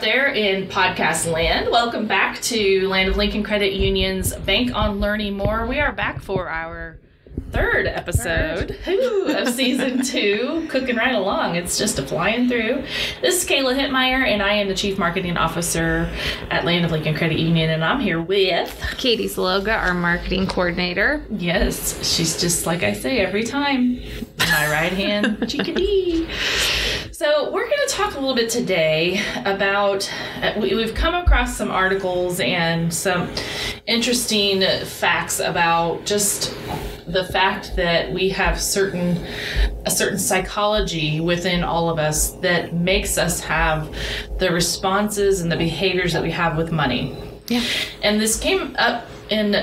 there in podcast land. Welcome back to Land of Lincoln Credit Union's Bank on Learning More. We are back for our third episode of season 2, cooking right along. It's just flying through. This is Kayla Hittmeyer, and I am the Chief Marketing Officer at Land of Lincoln Credit Union, and I'm here with Katie Zaloga, our Marketing Coordinator. Yes, she's just like I say every time, my right hand, chickadee. So we're going to talk a little bit today about, we've come across some articles and some interesting facts about just the fact that we have a certain psychology within all of us that makes us have the responses and the behaviors that we have with money. Yeah. And this came up in,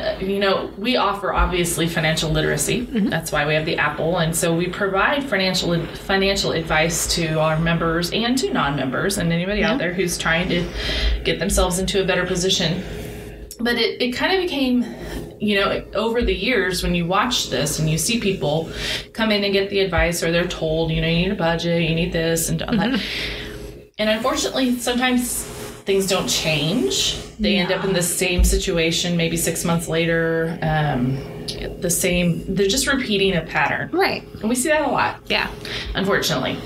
we offer obviously financial literacy. Mm-hmm. That's why we have the Apple. And so we provide financial advice to our members and to non-members and anybody out there who's trying to get themselves into a better position. But it kind of became, over the years when you watch this and you see people come in and get the advice, or they're told, you need a budget, you need this and that. And unfortunately, sometimes things don't change. They end up in the same situation, maybe 6 months later, they're just repeating a pattern. Right. And we see that a lot. Yeah. Unfortunately.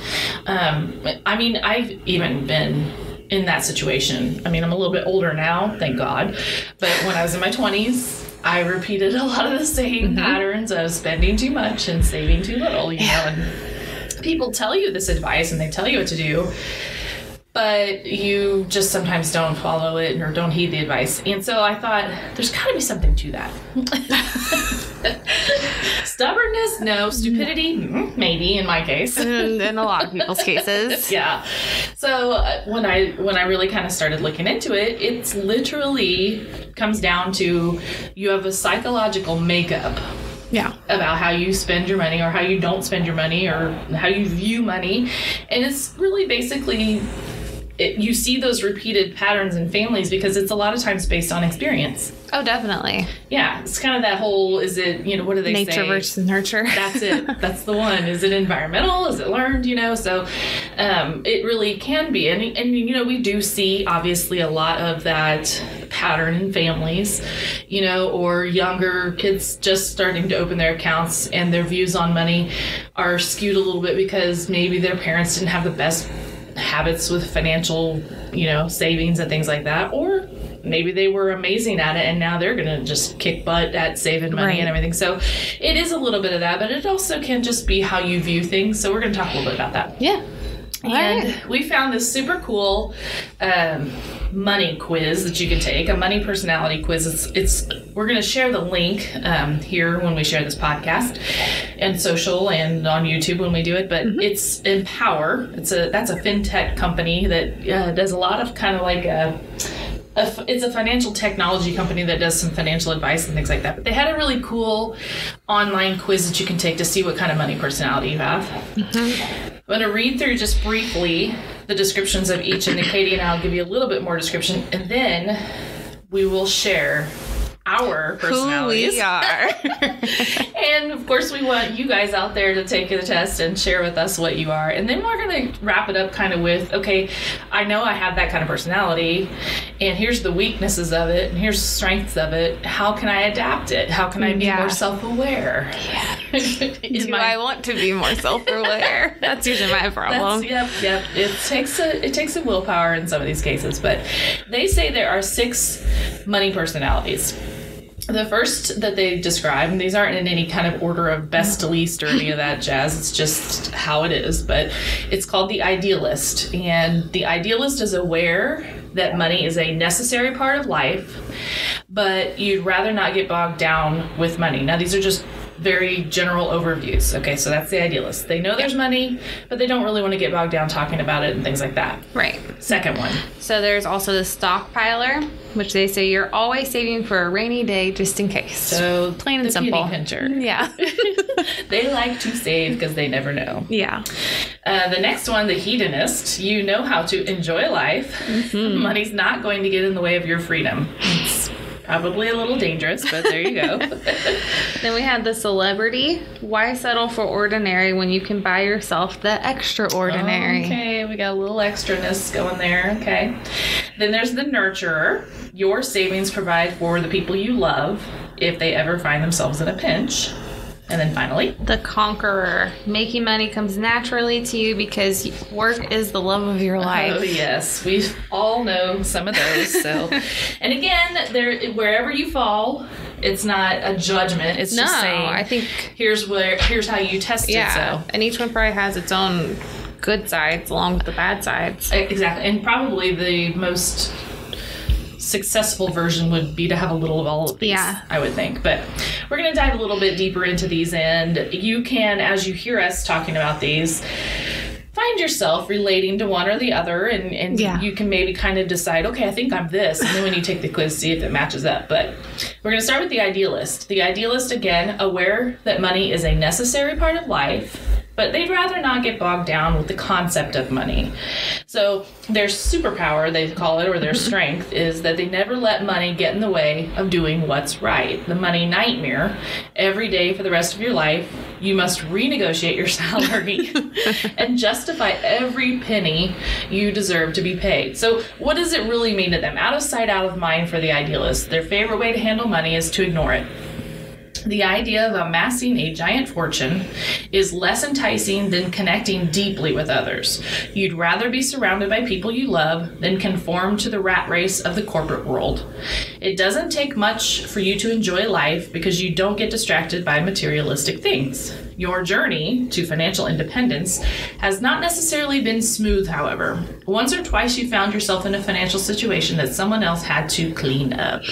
I've even been in that situation. I'm a little bit older now, thank God. But when I was in my 20s, I repeated a lot of the same patterns of spending too much and saving too little, and people tell you this advice and they tell you what to do, but you just sometimes don't follow it or don't heed the advice. And so I thought, there's got to be something to that. Stubbornness? No. Stupidity? Maybe, in my case. In a lot of people's cases. Yeah. So when I really kind of started looking into it, it's literally comes down to you have a psychological makeup. Yeah. About how you spend your money or how you don't spend your money or how you view money. And it's really basically, you see those repeated patterns in families because it's a lot of times based on experience. Oh, definitely. Yeah. It's kind of that whole, what do they say? Nature versus nurture. That's it. That's the one. Is it environmental? Is it learned? So it really can be. And we do see obviously a lot of that pattern in families, or younger kids just starting to open their accounts and their views on money are skewed a little bit because maybe their parents didn't have the best habits with financial, savings and things like that, or maybe they were amazing at it and now they're going to just kick butt at saving money and everything. So it is a little bit of that, but it also can just be how you view things. So we're going to talk a little bit about that. Yeah. And we found this super cool money quiz that you can take, a money personality quiz. We're going to share the link here when we share this podcast and social and on YouTube when we do it. But it's Empower. That's a fintech company that does a lot of kind of like it's a financial technology company that does some financial advice and things like that. But they had a really cool online quiz that you can take to see what kind of money personality you have. I'm going to read through just briefly the descriptions of each, and then Katie and I will give you a little bit more description, and then we will share our personalities. Who we are. And of course, we want you guys out there to take the test and share with us what you are. And then we're going to wrap it up kind of with, okay, I know I have that kind of personality, and here's the weaknesses of it, and here's the strengths of it. How can I adapt it? How can I be more self-aware? Yeah. I want to be more self-aware? That's usually my problem. Yep. It takes a willpower in some of these cases, but they say there are 6 money personalities. The first that they describe, and these aren't in any kind of order of best to least or any of that jazz, it's just how it is, but it's called the idealist. And the idealist is aware that money is a necessary part of life, but you'd rather not get bogged down with money. Now, these are just very general overviews. Okay, so that's the idealist. They know there's money, but they don't really want to get bogged down talking about it and things like that. Right. Second one. So there's also the stockpiler, which they say you're always saving for a rainy day just in case. So plain and simple. Penny pincher. Yeah. They like to save because they never know. Yeah. The next one, the hedonist. You know how to enjoy life. Money's not going to get in the way of your freedom. It's Probably a little dangerous, but there you go. Then we have the celebrity. Why settle for ordinary when you can buy yourself the extraordinary? Okay, we got a little extraness going there. Okay. Then there's the nurturer. Your savings provide for the people you love if they ever find themselves in a pinch. And then finally, the conqueror. Making money comes naturally to you because work is the love of your life. Oh, yes. We all know some of those. So, and again, wherever you fall, it's not a judgment. It's just saying, I think here's how you test it. So. And each one probably has its own good sides along with the bad sides. Exactly. And probably the most successful version would be to have a little of all of these, I would think. But we're going to dive a little bit deeper into these, and you can, as you hear us talking about these, find yourself relating to one or the other, and you can maybe kind of decide, okay, I think I'm this, and then when you take the quiz, see if it matches up. But we're going to start with the idealist. The idealist, again, aware that money is a necessary part of life, but they'd rather not get bogged down with the concept of money. So their superpower, they call it, or their strength, is that they never let money get in the way of doing what's right. The money nightmare. Every day for the rest of your life, you must renegotiate your salary and justify every penny you deserve to be paid. So what does it really mean to them? Out of sight, out of mind for the idealist. Their favorite way to handle money is to ignore it. The idea of amassing a giant fortune is less enticing than connecting deeply with others. You'd rather be surrounded by people you love than conform to the rat race of the corporate world. It doesn't take much for you to enjoy life because you don't get distracted by materialistic things. Your journey to financial independence has not necessarily been smooth, however. Once or twice you found yourself in a financial situation that someone else had to clean up.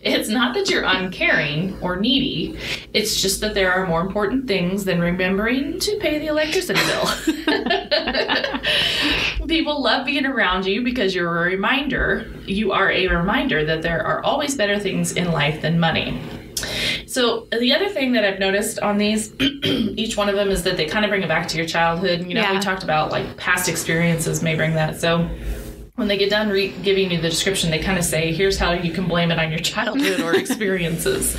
It's not that you're uncaring or needy. It's just that there are more important things than remembering to pay the electricity bill. People love being around you because you are a reminder that there are always better things in life than money. So the other thing that I've noticed on these, each one of them, is that they kind of bring it back to your childhood. You know, we talked about like past experiences may bring that. So when they get done giving you the description, they kind of say, here's how you can blame it on your childhood or experiences.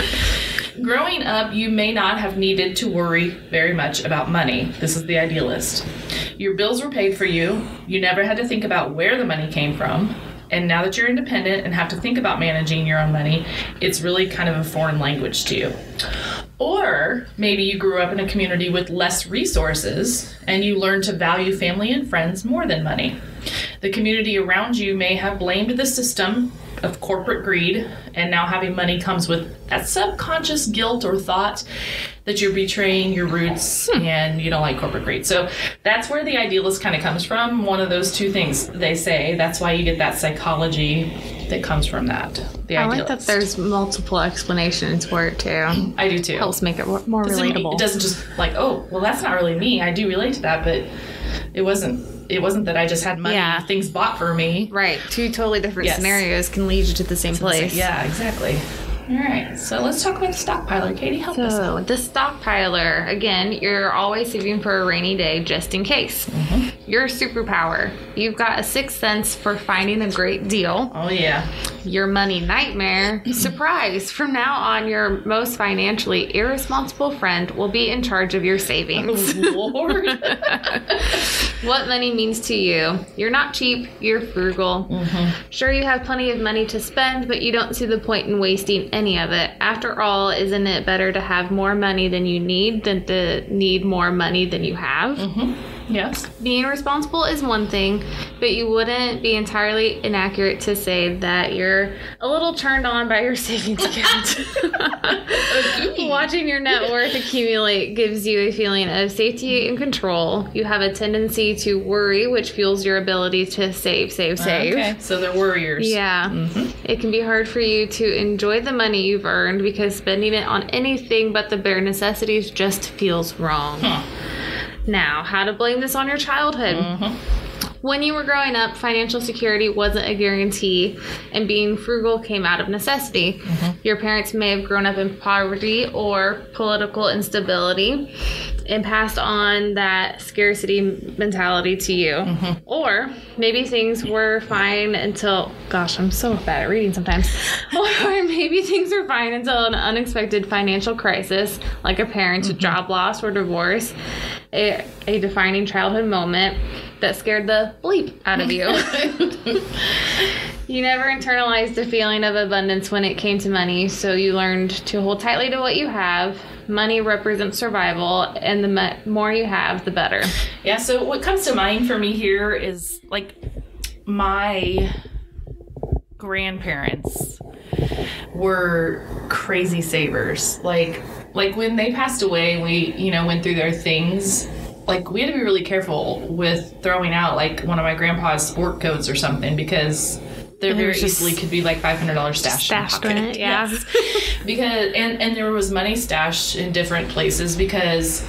Growing up, you may not have needed to worry very much about money. This is the idealist. Your bills were paid for you. You never had to think about where the money came from. And now that you're independent and have to think about managing your own money, it's really kind of a foreign language to you. Or maybe you grew up in a community with less resources and you learned to value family and friends more than money. The community around you may have blamed the system of corporate greed, and now having money comes with that subconscious guilt or thought that you're betraying your roots and you don't like corporate greed. So that's where the idealist kind of comes from. One of those two things, they say. That's why you get that psychology that comes from that. The idealist. I like that there's multiple explanations for it too. I do too. Helps make it more relatable. It doesn't just like, oh, well, that's not really me. I do relate to that, but it wasn't that I just had money, things bought for me. Right. Two totally different scenarios can lead you to the same place. Yeah, exactly. All right, so let's talk about the stockpiler. Katie, help us out. The stockpiler, again, you're always saving for a rainy day just in case. Mm-hmm. Your superpower, you've got a sixth sense for finding a great deal. Oh, yeah. Your money nightmare, surprise, from now on, your most financially irresponsible friend will be in charge of your savings. Oh, Lord. What money means to you. You're not cheap, you're frugal. Mm-hmm. Sure, you have plenty of money to spend, but you don't see the point in wasting any of it. After all, isn't it better to have more money than you need than to need more money than you have? Mm-hmm. Yes. Being responsible is one thing, but you wouldn't be entirely inaccurate to say that you're a little turned on by your savings account. Watching your net worth accumulate gives you a feeling of safety and control. You have a tendency to worry, which fuels your ability to save. Okay, so they're worriers. Yeah. Mm-hmm. It can be hard for you to enjoy the money you've earned because spending it on anything but the bare necessities just feels wrong. Huh. Now, how to blame this on your childhood. Mm-hmm. when you were growing up, financial security wasn't a guarantee, and being frugal came out of necessity. Your parents may have grown up in poverty or political instability and passed on that scarcity mentality to you. Or maybe things were fine until, gosh, I'm so bad at reading sometimes. Or maybe things were fine until an unexpected financial crisis, like a parent's job loss or divorce, a defining childhood moment that scared the bleep out of you. You never internalized the feeling of abundance when it came to money, so you learned to hold tightly to what you have. Money represents survival, and the more you have, the better. Yeah, so what comes to mind for me here is, like, my grandparents were crazy savers. Like when they passed away, we, went through their things. Like, we had to be really careful with throwing out, like, one of my grandpa's sport coats or something, because there very easily could be like $500 stashed in it. Yeah. Yes. Because and there was money stashed in different places because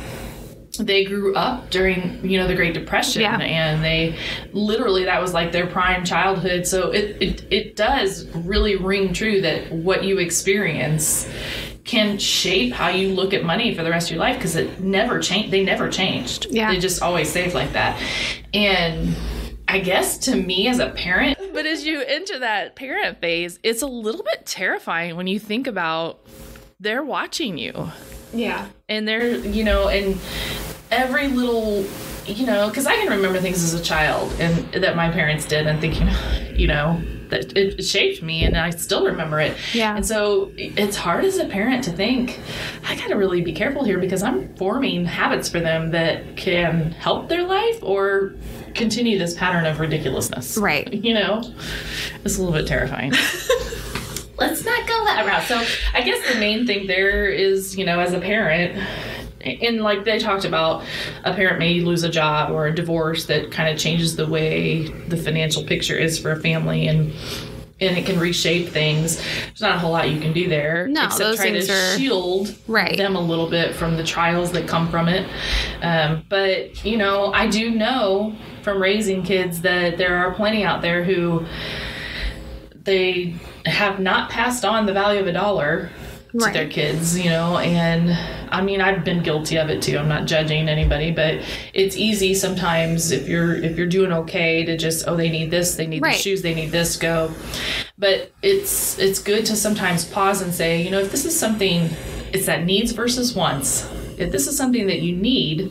they grew up during the Great Depression, and they literally, that was like their prime childhood. So it does really ring true that what you experience can shape how you look at money for the rest of your life, because it never changed. They never changed. They just always saved like that. And I guess to me as a parent, but as you enter that parent phase, it's a little bit terrifying when you think about they're watching you. Yeah. And they're, and every little, because I can remember things as a child and that my parents did, and thinking, that it shaped me, and I still remember it. Yeah. And so it's hard as a parent to think, I got to really be careful here, because I'm forming habits for them that can help their life or continue this pattern of ridiculousness. Right. It's a little bit terrifying. Let's not go that route. So I guess the main thing there is, as a parent, and like they talked about, a parent may lose a job or a divorce that kind of changes the way the financial picture is for a family, and it can reshape things. There's not a whole lot you can do there, except those try to shield them a little bit from the trials that come from it. But I do know from raising kids that there are plenty out there who they have not passed on the value of a dollar to their kids, and I mean, I've been guilty of it too. I'm not judging anybody, but it's easy sometimes if you're doing okay to just, they need this, they need the shoes, they need this, go. But it's good to sometimes pause and say, if this is something, it's that needs versus wants. If this is something that you need,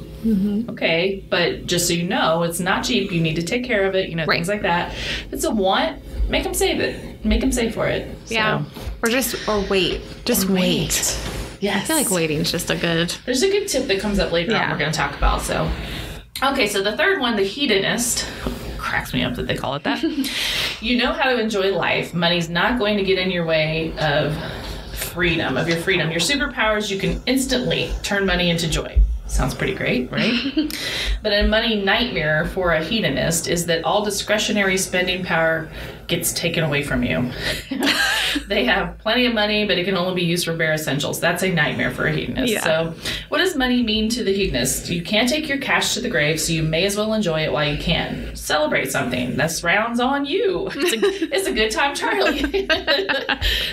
okay, but just so you know, it's not cheap. You need to take care of it, things like that. If it's a want, make them save it. Make them save for it. Yeah. So. Or wait. Just wait. Yes. I feel like waiting's just There's a good tip that comes up later on we're going to talk about. So, okay, so the third one, the hedonist, cracks me up that they call it that. You know how to enjoy life. Money's not going to get in your way of your freedom. Your superpowers, you can instantly turn money into joy. Sounds pretty great, right? But a money nightmare for a hedonist is that all discretionary spending power gets taken away from you. They have plenty of money, but it can only be used for bare essentials. That's a nightmare for a hedonist. Yeah. So what does money mean to the hedonist? You can't take your cash to the grave, so you may as well enjoy it while you can. Celebrate something. This round's on you. It's a good time, Charlie.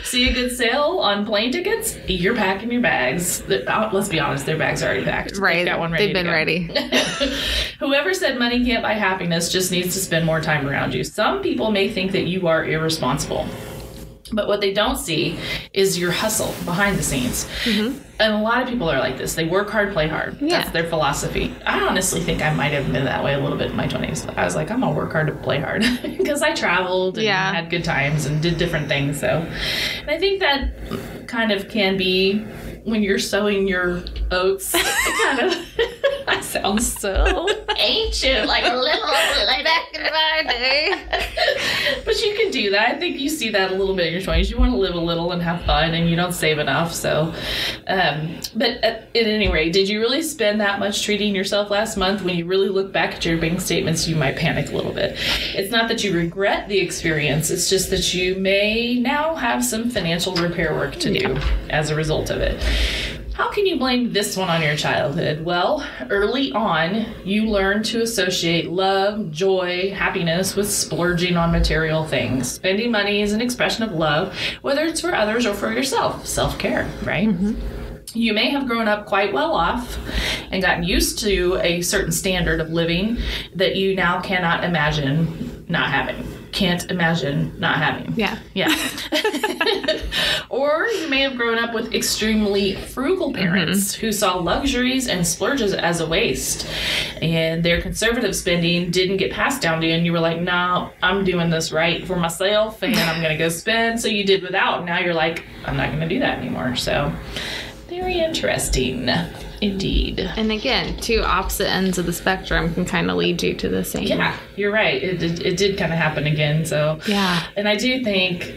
See a good sale on plane tickets? You're packing your bags. Let's be honest, their bags are already packed. Right. They've got one ready. They've been ready. Whoever said money can't buy happiness just needs to spend more time around you. Some people may think that you are irresponsible, but what they don't see is your hustle behind the scenes. And a lot of people are like this. They work hard, play hard. Yeah. That's their philosophy. I honestly think I might have been that way a little bit in my 20s. I was like, I'm going to work hard to play hard, because I traveled and had good times and did different things. So, and I think that kind of can be when you're sowing your oats. Kind of, I sound so ancient, like literally back in my day. But you can do that. I think you see that a little bit in your 20s. You want to live a little and have fun, and you don't save enough. So, but at any rate, did you really spend that much treating yourself last month? When you really look back at your bank statements, you might panic a little bit. It's not that you regret the experience. It's just that you may now have some financial repair work to do as a result of it. How can you blame this one on your childhood? Well, early on, you learn to associate love, joy, happiness with splurging on material things. Spending money is an expression of love, whether it's for others or for yourself. Self-care, right? You may have grown up quite well off and gotten used to a certain standard of living that you now cannot imagine not having. Can't imagine not having. Yeah. Or you may have grown up with extremely frugal parents who saw luxuries and splurges as a waste. And their conservative spending didn't get passed down to you, and you were like, no, I'm doing this right for myself, and I'm going to go spend. So you did without. Now you're like, I'm not going to do that anymore. So very interesting. Indeed. And again, two opposite ends of the spectrum can kind of lead you to the same. Yeah, you're right. It did kind of happen again. So yeah. And I do think,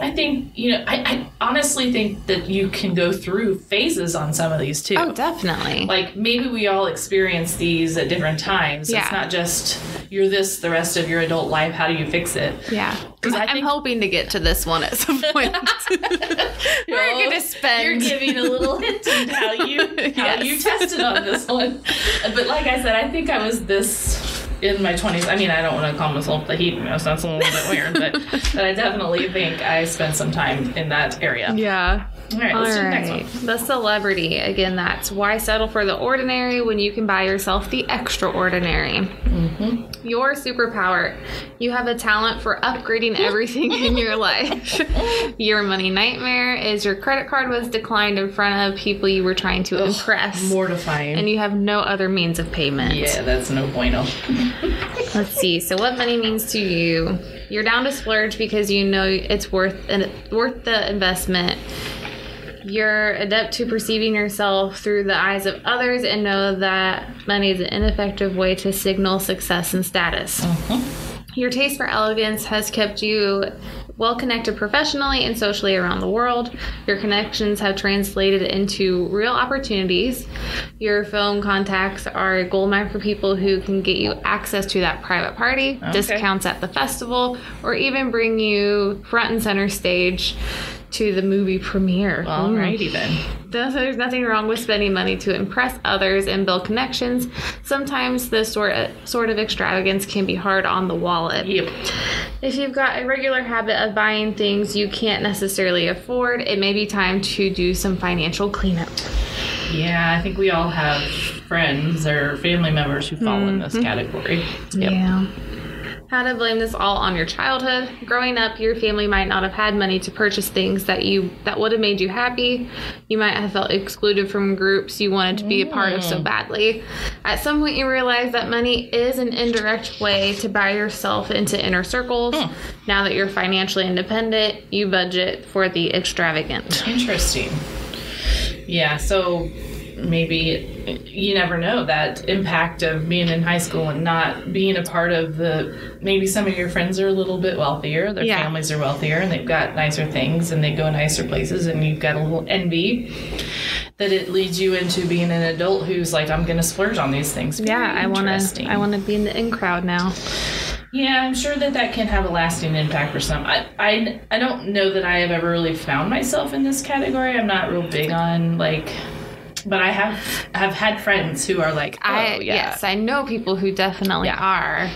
I think, I honestly think that you can go through phases on some of these too. Oh, definitely. Like maybe we all experience these at different times. Yeah. It's not just you're this the rest of your adult life. How do you fix it? Yeah. Because I'm hoping to get to this one at some point. We're going to spend. You're giving a little hint into how you tested on this one. But like I said, I think I was this in my 20s. I mean, I don't want to call myself the hedonist. That's a little bit weird. But I definitely think I spent some time in that area. Yeah. All right, let's do the next one. The celebrity. Again, that's why settle for the ordinary when you can buy yourself the extraordinary. Your superpower. You have a talent for upgrading everything in your life. Your money nightmare is your credit card was declined in front of people you were trying to impress. Mortifying. And you have no other means of payment. Yeah, that's no bueno. Let's see. So what money means to you. You're down to splurge because you know it's worth the investment. You're adept to perceiving yourself through the eyes of others and know that money is an ineffective way to signal success and status. Your taste for elegance has kept you well connected professionally and socially around the world. Your connections have translated into real opportunities. Your phone contacts are a goldmine for people who can get you access to that private party, discounts at the festival, or even bring you front and center stage to the movie premiere. Alrighty then. There's nothing wrong with spending money to impress others and build connections. Sometimes this sort of extravagance can be hard on the wallet. Yep. If you've got a regular habit of buying things you can't necessarily afford, it may be time to do some financial cleanup. Yeah, I think we all have friends or family members who fall in this category. Yep. Yeah. How to blame this all on your childhood. Growing up, your family might not have had money to purchase things that would have made you happy. You might have felt excluded from groups you wanted to be a part of so badly. At some point, you realize that money is an indirect way to buy yourself into inner circles. Now that you're financially independent, you budget for the extravagant. Interesting. Yeah, so maybe you never know that impact of being in high school and not being a part of maybe some of your friends are a little bit wealthier, their families are wealthier and they've got nicer things and they go nicer places and you've got a little envy that it leads you into being an adult who's like, I'm going to splurge on these things. I want to be in the in crowd now. Yeah, I'm sure that can have a lasting impact for some. I don't know that I have ever really found myself in this category. I'm not real big on but I have had friends who are like, yes, I know people who definitely are.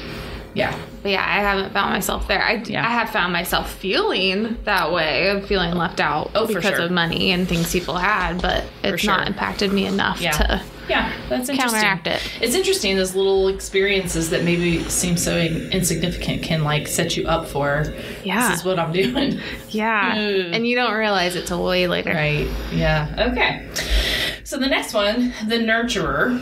Yeah. But yeah, I haven't found myself there. I have found myself feeling that way, of feeling left out because of money and things people had, but it's not impacted me enough to that's interesting. Counteract it. It's interesting, those little experiences that maybe seem so insignificant can set you up for, this is what I'm doing. Yeah. And you don't realize it till way later. Right. Yeah. Okay. So the next one, the nurturer.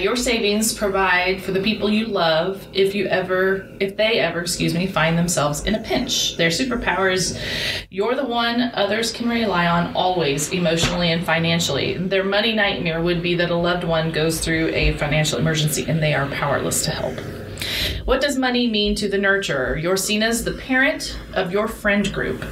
Your savings provide for the people you love if they ever, find themselves in a pinch. Their superpower is you're the one others can rely on always, emotionally and financially. Their money nightmare would be that a loved one goes through a financial emergency and they are powerless to help. What does money mean to the nurturer? You're seen as the parent of your friend group.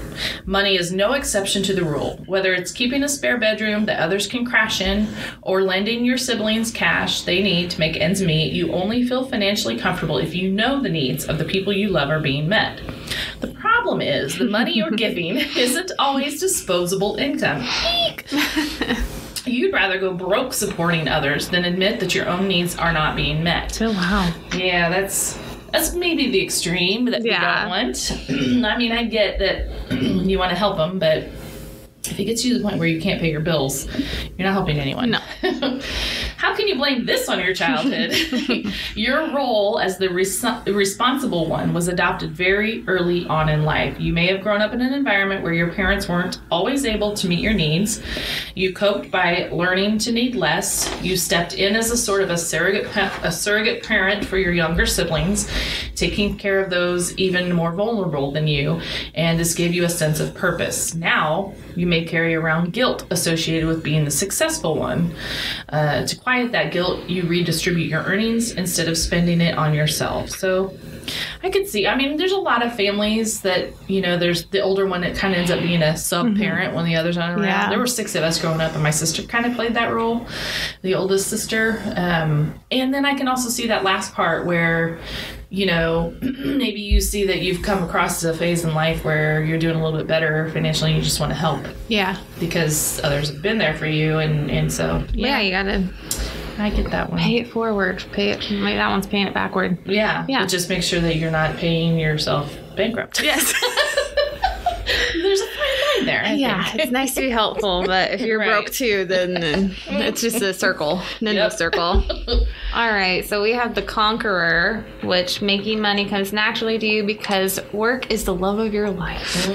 Money is no exception to the rule. Whether it's keeping a spare bedroom that others can crash in or lending your siblings cash they need to make ends meet, you only feel financially comfortable if you know the needs of the people you love are being met. The problem problem is the money you're giving isn't always disposable income. You'd rather go broke supporting others than admit that your own needs are not being met. Oh, wow. Yeah, that's maybe the extreme that we don't want. I mean, I get that you want to help them, but if it gets you to the point where you can't pay your bills, you're not helping anyone. No. How can you blame this on your childhood? Your role as the responsible one was adopted very early on in life. You may have grown up in an environment where your parents weren't always able to meet your needs. You coped by learning to need less. You stepped in as a sort of a surrogate parent for your younger siblings, taking care of those even more vulnerable than you, and this gave you a sense of purpose. Now, you may carry around guilt associated with being the successful one. To quiet that guilt, you redistribute your earnings instead of spending it on yourself. So I could see, I mean, there's a lot of families that, there's the older one that kind of ends up being a sub-parent when the others aren't around. Yeah. There were 6 of us growing up, and my sister kind of played that role, the oldest sister. And then I can also see that last part where, maybe you see that you've come across a phase in life where you're doing a little bit better financially and you just want to help. Yeah. Because others have been there for you, and so. Yeah, you gotta. I get that one. Pay it forward. Maybe that one's paying it backward. Yeah. But just make sure that you're not paying yourself bankrupt. Yes. There's a fine line there. I think. It's nice to be helpful, but if you're broke too, then it's just a circle. Circle. All right, so we have the conqueror, which making money comes naturally to you because work is the love of your life.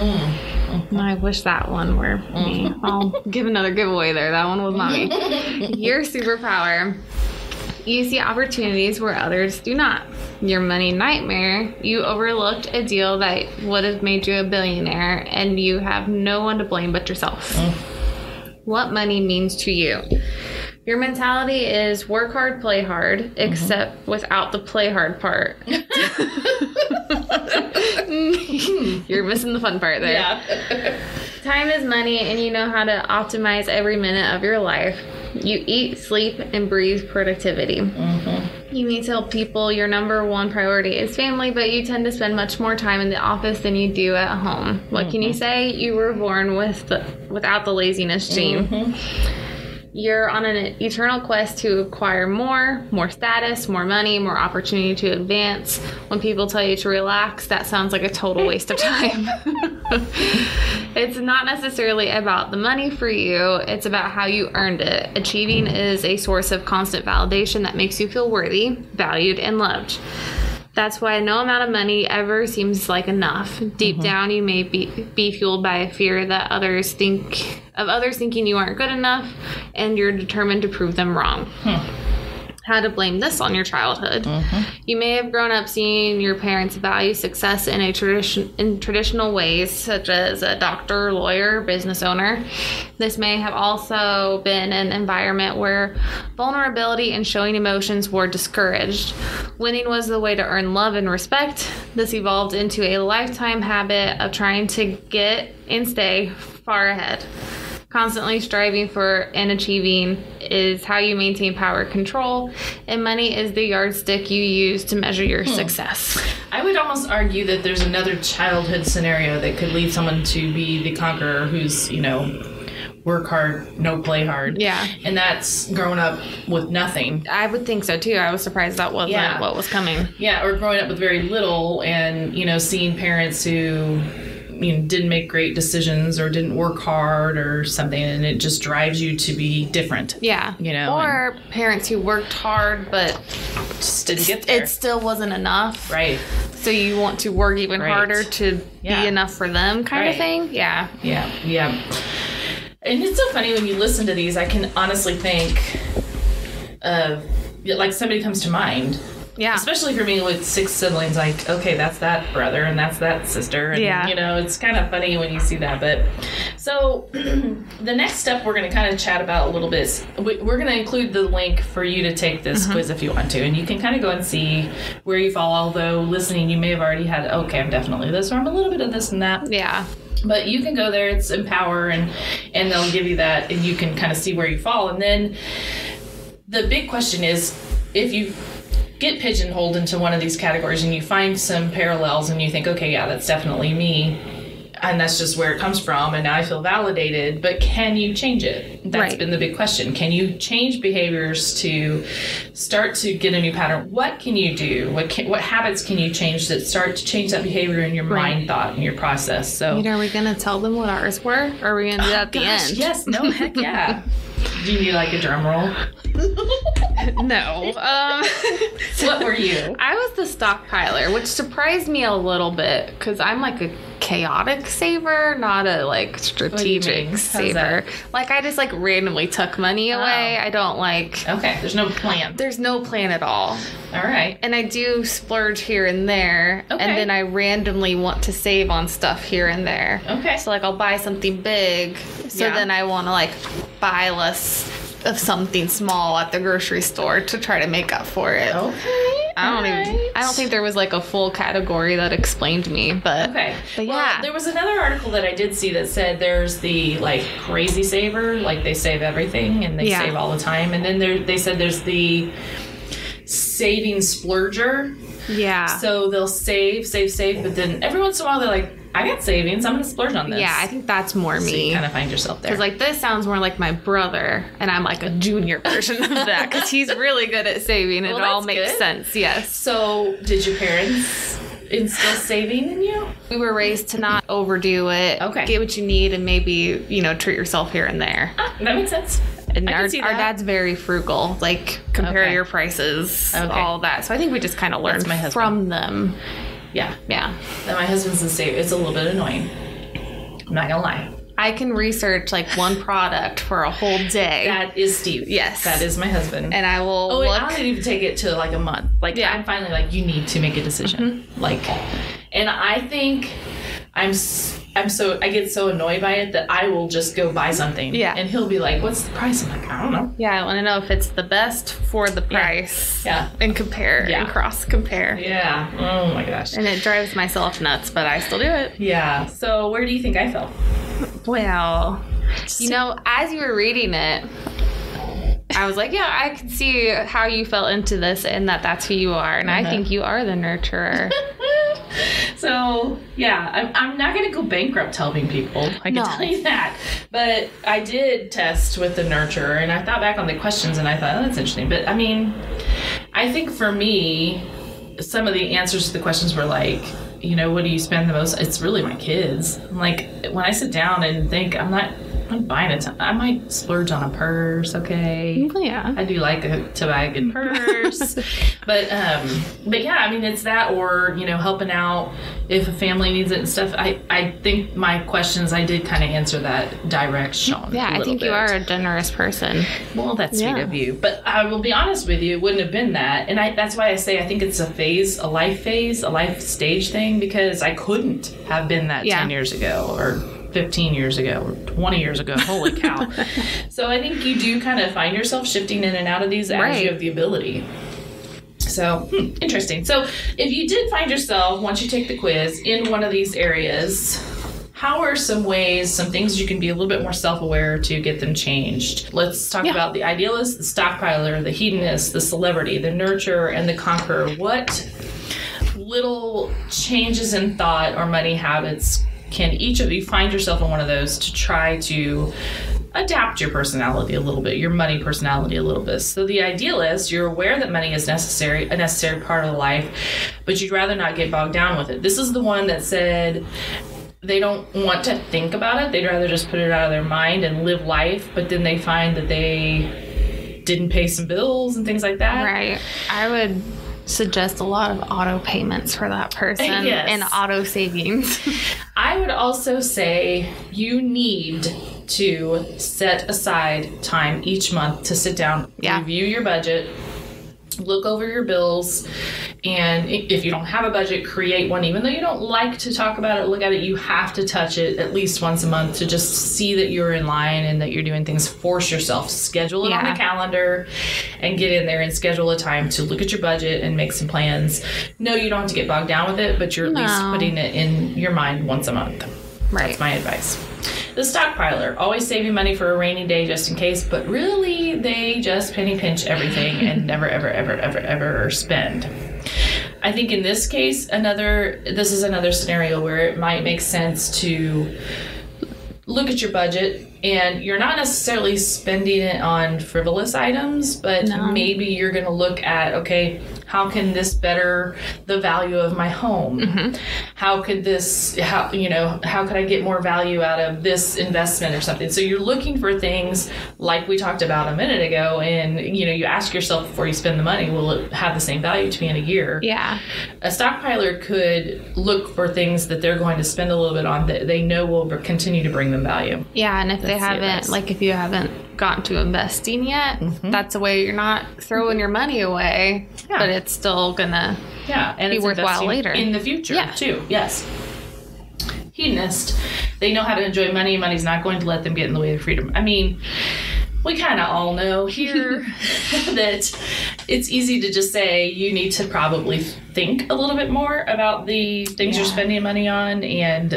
I wish that one were me. I'll give another giveaway there. That one was not me. Your superpower. You see opportunities where others do not. Your money nightmare. You overlooked a deal that would have made you a billionaire, and you have no one to blame but yourself. What money means to you. Your mentality is work hard, play hard, except without the play hard part. You're missing the fun part there. Yeah. Time is money, and you know how to optimize every minute of your life. You eat, sleep, and breathe productivity. You need to help people. Your number one priority is family, but you tend to spend much more time in the office than you do at home. What can you say? You were born without the laziness gene. You're on an eternal quest to acquire more status, more money, more opportunity to advance. When people tell you to relax, that sounds like a total waste of time. It's not necessarily about the money for you. It's about how you earned it. Achieving is a source of constant validation that makes you feel worthy, valued, and loved. That's why no amount of money ever seems like enough. Deep down, you may be fueled by a fear that others thinking you aren't good enough, and you're determined to prove them wrong. How to blame this on your childhood. You may have grown up seeing your parents value success in traditional ways, such as a doctor, lawyer, business owner. This may have also been an environment where vulnerability and showing emotions were discouraged. Winning was the way to earn love and respect. This evolved into a lifetime habit of trying to get and stay far ahead. Constantly striving for and achieving is how you maintain power control, and money is the yardstick you use to measure your success. I would almost argue that there's another childhood scenario that could lead someone to be the conqueror who's, work hard, no play hard. Yeah. And that's growing up with nothing. I would think so too. I was surprised that wasn't what was coming. Yeah, or growing up with very little and, seeing parents who didn't make great decisions or didn't work hard or something, and it just drives you to be different. Yeah. Or parents who worked hard but just didn't get there. It still wasn't enough. Right. So you want to work even harder to be enough for them kind of thing? Yeah. Yeah. And it's so funny when you listen to these, I can honestly think of, somebody comes to mind. Yeah. Especially for me with 6 siblings, okay, that's that brother and that's that sister. And, it's kind of funny when you see that. But so the next step we're going to kind of chat about a little bit, we're going to include the link for you to take this quiz if you want to. And you can kind of go and see where you fall. Although listening, you may have already had, okay, I'm definitely this, or I'm a little bit of this and that. Yeah. But you can go there, it's Empower, and they'll give you that, and you can kind of see where you fall. And then the big question is, if you get pigeonholed into one of these categories and you find some parallels and you think, okay, yeah, that's definitely me, and that's just where it comes from, and now I feel validated, but can you change it? That's been the big question. Can you change behaviors to start to get a new pattern? What can you do? What habits can you change that start to change that behavior in your mind, thought, and your process? So, are we going to tell them what ours were, or are we going to do that at the end? Yes. No, heck yeah. Do you need like a drum roll? No. What were you? I was the stockpiler, which surprised me a little bit because I'm like a chaotic saver, not a like strategic saver. Like I just like randomly tuck money away. I don't like. Okay, there's no plan. There's no plan at all. All right. And I do splurge here and there, and then I randomly want to save on stuff here and there. Okay. So like I'll buy something big, so then I want to like buy less of something small at the grocery store to try to make up for it. Okay. I don't think there was like a full category that explained me, but But well, there was another article that I did see that said there's the like crazy saver, like they save everything and they save all the time, and then they said there's the saving splurger. Yeah. So they'll save, but then every once in a while they're like, I got savings, I'm going to splurge on this. Yeah, I think that's more me. So you kind of find yourself there. Because like this sounds more like my brother, and I'm like a junior version of that because he's really good at saving. It all makes sense, yes. So did your parents instill saving in you? We were raised to not overdo it. Okay. Get what you need and maybe, treat yourself here and there. That makes sense. And our dad's very frugal, like compare your prices, all that. So I think we just kind of learned from them. Yeah. And my husband's the same. It's a little bit annoying. I'm not going to lie. I can research like one product for a whole day. That is Steve. Yes. That is my husband. And I will I don't even take it to like a month. Like I'm finally like, you need to make a decision. Like, and I think I get so annoyed by it that I will just go buy something. Yeah. And he'll be like, what's the price? I'm like, I don't know. Yeah, I want to know if it's the best for the price. Yeah. And compare and cross compare. Yeah. Oh my gosh. And it drives myself nuts, but I still do it. Yeah. So where do you think I fell? Well, as you were reading it, I was like, yeah, I can see how you fell into this and that's who you are. And I think you are the nurturer. So, yeah, I'm not going to go bankrupt helping people. I can tell you that. But I did test with the nurturer, and I thought back on the questions, and I thought, that's interesting. But, I mean, I think for me, some of the answers to the questions were like, what do you spend the most? It's really my kids. Like, when I sit down and think, I'm buying a ton. I might splurge on a purse, okay? Yeah. I do like to buy a good purse. but yeah, I mean, it's that or, helping out if a family needs it and stuff. I think my questions, I did kind of answer that direction. Yeah, I think you are a generous person. Well, that's sweet of you. But I will be honest with you, it wouldn't have been that. And that's why I say I think it's a life stage thing, because I couldn't have been that 10 years ago or 15 years ago or 20 years ago. Holy cow. So I think you do kind of find yourself shifting in and out of these as you have the ability. So, interesting. So if you did find yourself, once you take the quiz, in one of these areas, how are some things you can be a little bit more self-aware to get them changed? Let's talk about the idealist, the stockpiler, the hedonist, the celebrity, the nurturer, and the conqueror. What little changes in thought or money habits can each of you find yourself in one of those to try to adapt your personality a little bit, your money personality a little bit? So the idealist, you're aware that money is a necessary part of life, but you'd rather not get bogged down with it. This is the one that said they don't want to think about it. They'd rather just put it out of their mind and live life, but then they find that they didn't pay some bills and things like that. Right. I would suggest a lot of auto payments for that person and auto savings. I would also say you need to set aside time each month to sit down, review your budget, look over your bills, and if you don't have a budget, create one. Even though you don't like to talk about it, look at it, you have to touch it at least once a month to just see that you're in line and that you're doing things. Force yourself. Schedule it on the calendar and get in there and schedule a time to look at your budget and make some plans. No, you don't have to get bogged down with it, but you're at least putting it in your mind once a month. Right. That's my advice. The stockpiler, always saving money for a rainy day just in case, but really they just penny pinch everything and never, ever, ever, ever, ever spend. I think in this case, this is another scenario where it might make sense to look at your budget, and you're not necessarily spending it on frivolous items, but maybe you're going to look at, okay, how can this better the value of my home? Mm-hmm. How could I get more value out of this investment or something? So you're looking for things like we talked about a minute ago, and, you ask yourself before you spend the money, will it have the same value to me in a year? Yeah. A stockpiler could look for things that they're going to spend a little bit on that they know will continue to bring them value. Yeah, and if if you haven't gotten to investing yet, that's a way you're not throwing your money away, but it's still gonna be worthwhile later in the future too. Yes. Hedonist, they know how to enjoy money. Money's not going to let them get in the way of freedom. I mean, we kind of all know here that it's easy to just say you need to probably think a little bit more about the things you're spending money on, and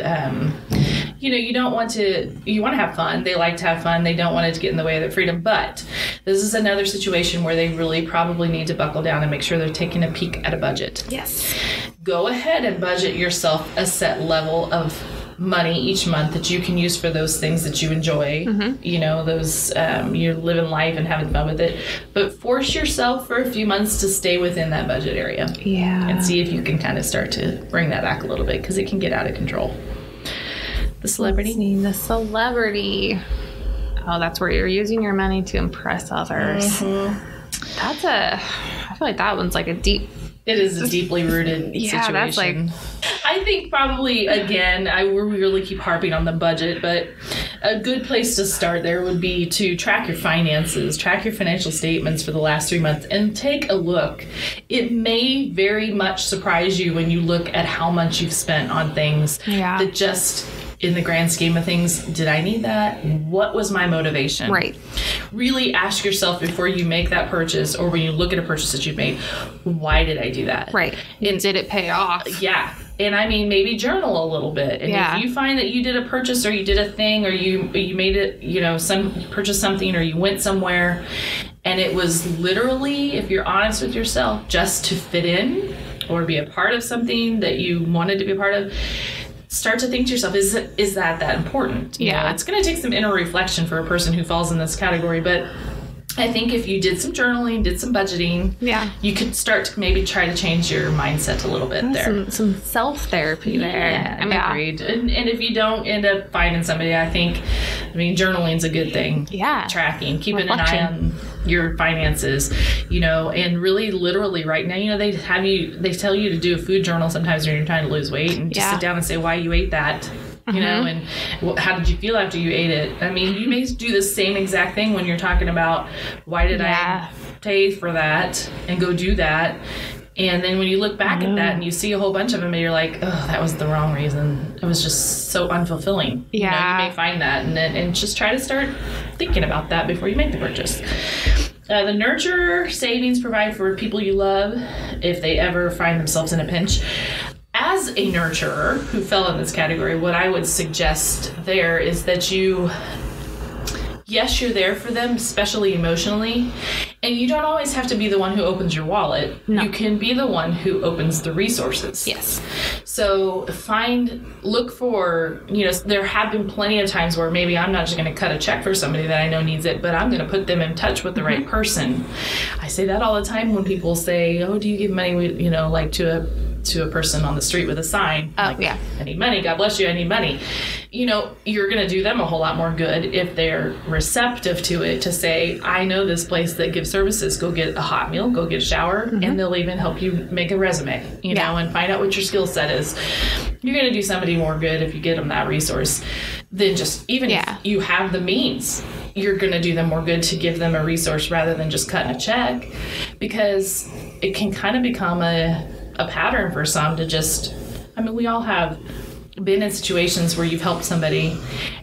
you want to have fun. They like to have fun. They don't want it to get in the way of their freedom. But this is another situation where they really probably need to buckle down and make sure they're taking a peek at a budget. Yes. Go ahead and budget yourself a set level of money each month that you can use for those things that you enjoy. Those you're living life and having fun with it. But force yourself for a few months to stay within that budget area. Yeah. And see if you can kind of start to bring that back a little bit, because it can get out of control. The celebrity. The celebrity. Oh, that's where you're using your money to impress others. Mm-hmm. I feel like that one's like It is a deeply rooted situation. That's I think probably, again, we really keep harping on the budget, but a good place to start there would be to track your finances, track your financial statements for the last 3 months, and take a look. It may very much surprise you when you look at how much you've spent on things that just, in the grand scheme of things, did I need that? What was my motivation? Right. Really ask yourself before you make that purchase, or when you look at a purchase that you've made, why did I do that? Right. And did it pay off? Yeah. And I mean, maybe journal a little bit. And if you find that you did a purchase, or you did a thing, or you made it, you purchased something, or you went somewhere, and it was literally, if you're honest with yourself, just to fit in or be a part of something that you wanted to be a part of, start to think to yourself, is that important? You know, it's going to take some inner reflection for a person who falls in this category, but I think if you did some journaling, did some budgeting, you could start to maybe try to change your mindset a little bit there. Some self-therapy there. Yeah, I'm agreed. And if you don't end up finding somebody, journaling's a good thing. Yeah. Tracking, keeping an eye on your finances, and really literally right now, they tell you to do a food journal sometimes when you're trying to lose weight, and just sit down and say why you ate that. And how did you feel after you ate it? I mean, you may do the same exact thing when you're talking about why did I pay for that and go do that. And then when you look back at that and you see a whole bunch of them, and you're like, oh, that was the wrong reason. It was just so unfulfilling. Yeah. You may find that and just try to start thinking about that before you make the purchase. The nurture savings provide for people you love if they ever find themselves in a pinch. As a nurturer who fell in this category, what I would suggest there is that you're there for them, especially emotionally, and you don't always have to be the one who opens your wallet. No. You can be the one who opens the resources. Yes. So look for, there have been plenty of times where maybe I'm not just going to cut a check for somebody that I know needs it, but I'm going to put them in touch with the right person. I say that all the time when people say, oh, do you give money, to a person on the street with a sign. I need money. God bless you. I need money. You're going to do them a whole lot more good if they're receptive to it, to say, I know this place that gives services. Go get a hot meal, go get a shower, and they'll even help you make a resume, and find out what your skill set is. You're going to do somebody more good if you get them that resource than just, even if you have the means, you're going to do them more good to give them a resource rather than just cutting a check, because it can kind of become a pattern for some to just, we all have been in situations where you've helped somebody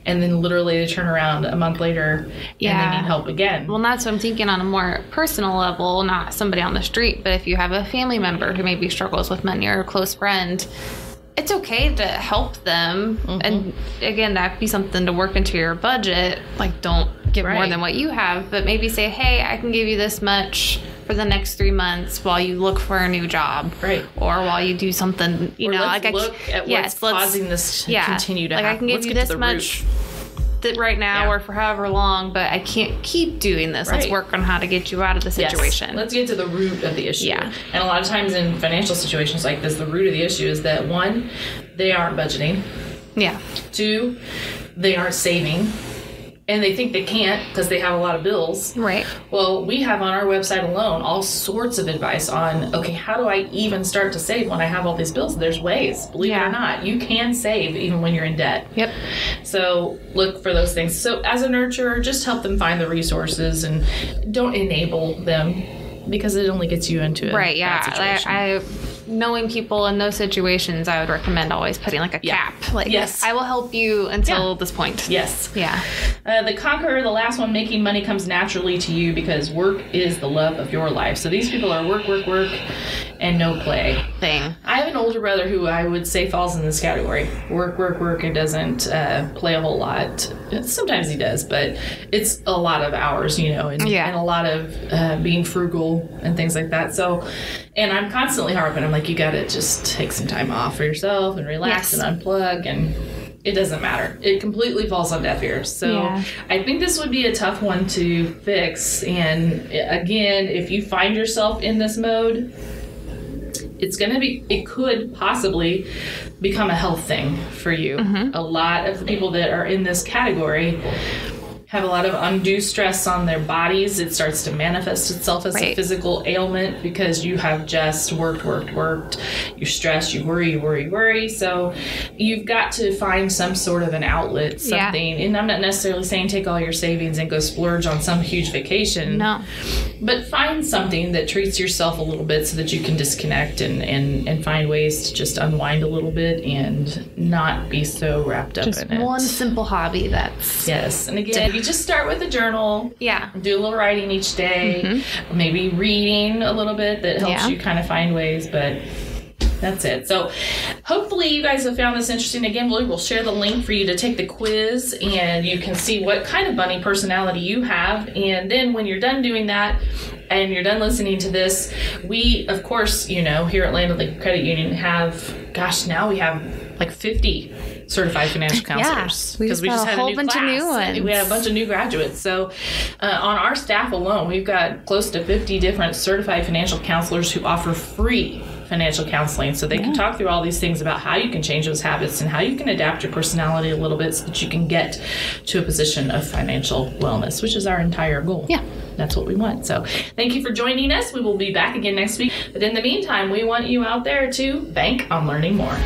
and then literally they turn around a month later and they need help again. Well, that's what I'm thinking on a more personal level, not somebody on the street, but if you have a family member who maybe struggles with money or a close friend, it's okay to help them. And again, that'd be something to work into your budget. Like, don't give more than what you have, but maybe say, hey, I can give you this much for the next 3 months while you look for a new job. Right. Or while you do something, you or know, let's look at what's causing this to continue to happen. I can give you this much right now or for however long, but I can't keep doing this. Let's work on how to get you out of the situation. Yes. Let's get to the root of the issue. Yeah. And a lot of times in financial situations like this, the root of the issue is that 1, they aren't budgeting. Yeah. 2, they aren't saving. And they think they can't because they have a lot of bills. Right. Well, we have on our website alone all sorts of advice on, okay, how do I even start to save when I have all these bills? There's ways, believe it or not. You can save even when you're in debt. Yep. So look for those things. So as a nurturer, just help them find the resources and don't enable them because it only gets you into a bad situation. Knowing people in those situations, I would recommend always putting like a cap. Like, I will help you until this point. Yes. Yeah. The conqueror, the last one, making money comes naturally to you because work is the love of your life. So these people are work, work, work, and no play. Thing. I have an older brother who I would say falls in this category. Work, work, work, and doesn't play a whole lot. Sometimes he does, but it's a lot of hours, you know, and a lot of being frugal and things like that. So, and I'm constantly harping. I'm like, you got to just take some time off for yourself and relax and unplug, and it doesn't matter. It completely falls on deaf ears. So I think this would be a tough one to fix. And again, if you find yourself in this mode, it could possibly become a health thing for you. A lot of the people that are in this category have a lot of undue stress on their bodies. It starts to manifest itself as a physical ailment because you have just worked. You're stressed, you worry. So you've got to find some sort of an outlet, something. And I'm not necessarily saying take all your savings and go splurge on some huge vacation. No. But find something that treats yourself a little bit so that you can disconnect and find ways to just unwind a little bit and not be so wrapped up in it. Just one simple hobby that's... Yes. And again, you just start with a journal. Yeah. Do a little writing each day. Maybe reading a little bit that helps you kind of find ways, but that's it. So hopefully you guys have found this interesting. Again, we'll share the link for you to take the quiz and you can see what kind of bunny personality you have. And then when you're done doing that and you're done listening to this, we, of course, you know, here at Land O'Lakes Credit Union now we have like 50 certified financial counselors because we just had a whole bunch of new ones. We had a bunch of new graduates. So on our staff alone, we've got close to 50 different certified financial counselors who offer free financial counseling. So they can talk through all these things about how you can change those habits and how you can adapt your personality a little bit so that you can get to a position of financial wellness, which is our entire goal. Yeah. That's what we want. So thank you for joining us. We will be back again next week. But in the meantime, we want you out there to bank on learning more.